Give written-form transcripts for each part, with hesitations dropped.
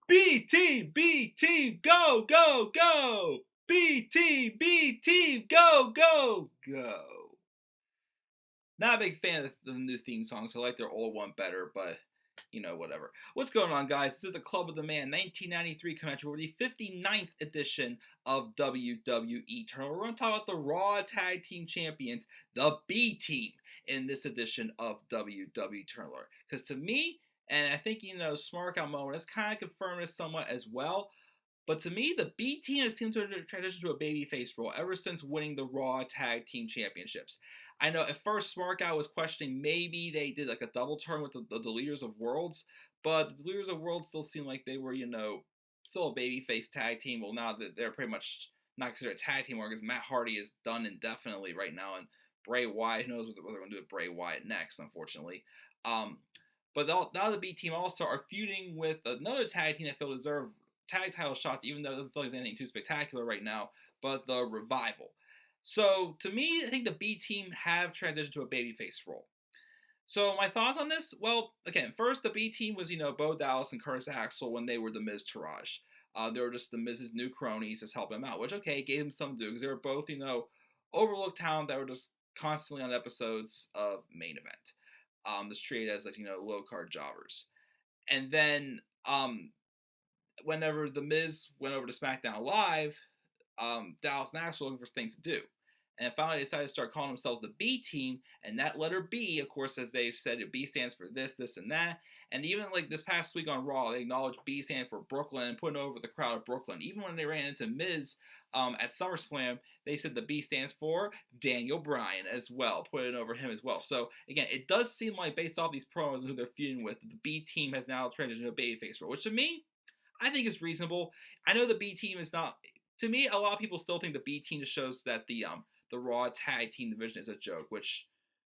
B team, go, go, go. B team, go, go, go. Not a big fan of the new theme songs. I like their old one better, but whatever. What's going on, guys? This is the Club of the Man 1993 convention for the 59th edition of WWE Tournament. We're going to talk about the Raw Tag Team Champions, the B Team, in this edition of WWE Tournament. Because to me, and I think, Smarkout moment has kind of confirmed this somewhat as well, but to me, the B Team has seemed to transition to a babyface role ever since winning the Raw Tag Team Championships. I know at first Smarkout was questioning maybe they did like a double turn with the Leaders of Worlds, but the Leaders of Worlds still seemed like they were, still a babyface tag team. Well, now that they're pretty much not considered a tag team anymore because Matt Hardy is done indefinitely right now, and Bray Wyatt, who knows what they're going to do with Bray Wyatt next, unfortunately. But now the B Team also are feuding with another tag team that feel deserve tag title shots, even though it doesn't feel like there's anything too spectacular right now, but the Revival. So, to me, I think the B Team have transitioned to a babyface role. So, my thoughts on this? Well, again, first, the B Team was, Bo Dallas and Curtis Axel when they were the Miz Taraj. They were just the Miz's new cronies just helping them out, which, okay, gave them some due because they were both, overlooked talent that were just constantly on episodes of Main Event. Just treated as, low-card jobbers. And then, whenever the Miz went over to SmackDown Live, Dallas and Axel were looking for things to do. And finally they decided to start calling themselves the B Team, and that letter B, of course, as they've said, B stands for this, and that. And even like this past week on Raw, they acknowledged B standing for Brooklyn and putting over the crowd of Brooklyn. Even when they ran into Miz at SummerSlam, they said the B stands for Daniel Bryan as well, putting over him as well. So again, it does seem like based off these promos and who they're feuding with, the B Team has now transitioned to a babyface role, which to me, I think is reasonable. I know the B Team is not. To me, a lot of people still think the B Team just shows that the Raw Tag Team division is a joke, which,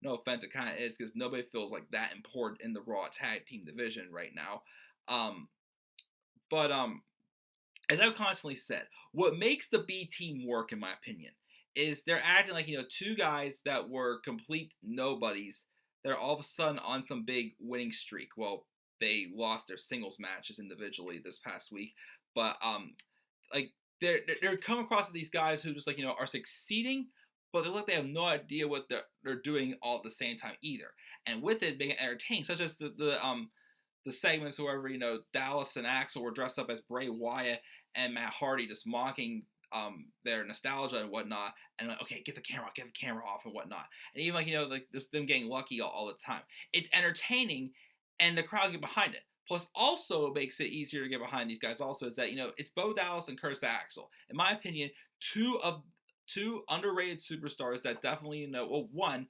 no offense, it kind of is because nobody feels like that important in the Raw Tag Team division right now. But as I've constantly said, what makes the B Team work, in my opinion, is they're acting like, two guys that were complete nobodies. They're all of a sudden on some big winning streak. Well, they lost their singles matches individually this past week, but they're coming across these guys who just are succeeding, but they look like they have no idea what they're doing all at the same time either. And with it being entertaining, such as the segments wherever Dallas and Axel were dressed up as Bray Wyatt and Matt Hardy just mocking their nostalgia and whatnot, and okay, get the camera off and whatnot, and even just them getting lucky all the time. It's entertaining, and the crowd get behind it. Plus, also makes it easier to get behind these guys. Also, is that it's Bo Dallas and Curtis Axel. In my opinion, two underrated superstars that definitely one,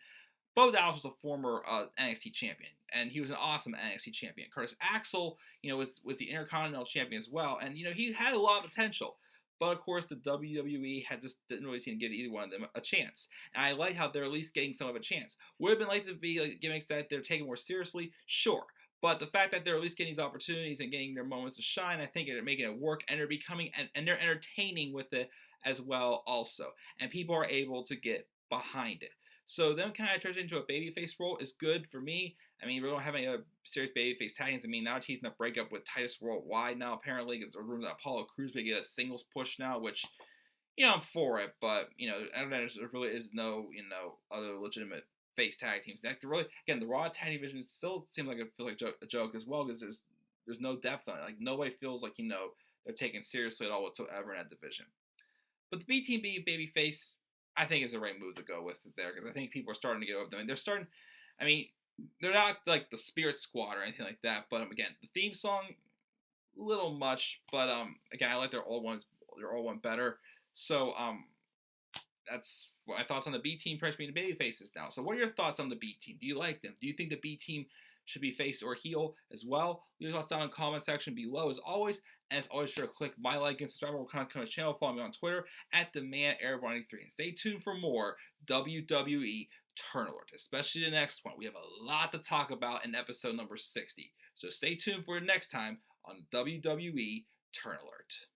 Bo Dallas was a former NXT champion, and he was an awesome NXT champion. Curtis Axel, was the Intercontinental champion as well, and he had a lot of potential. But of course, the WWE didn't really seem to give either one of them a chance. And I like how they're at least getting some of a chance. Would have been like to be gimmicks that they're taking more seriously, sure. But the fact that they're at least getting these opportunities and getting their moments to shine, I think they're making it work, and they're becoming, and they're entertaining with it as well also. And people are able to get behind it. So them kind of turning into a babyface role is good for me. I mean, we don't have any other serious babyface tag teams. I mean, now teasing a breakup with Titus Worldwide now, apparently, because there's a rumor that Apollo Crews may get a singles push now, which, I'm for it, but, I don't know, there really is no, other legitimate face tag teams. That really, again, the Raw tag division still seems like it feels like a joke as well, because there's no depth on it. Like, nobody feels like, they're taken seriously at all whatsoever in that division. But the B Team being babyface, I think is the right move to go with there, because I think people are starting to get over them. And they're not like the Spirit Squad or anything like that, but again, the theme song, a little much, but again, I like their old one better. So that's my thoughts on the B Team being the baby faces now. So what are your thoughts on the B Team? Do you like them? Do you think the B Team should be face or heel as well? Leave your thoughts down in the comment section below as always. And as always, sure to click my like and subscribe. We're kind of channel. Follow me on Twitter at DemandAir93. And stay tuned for more WWE Turn Alert, especially the next one. We have a lot to talk about in episode number 60. So stay tuned for next time on WWE Turn Alert.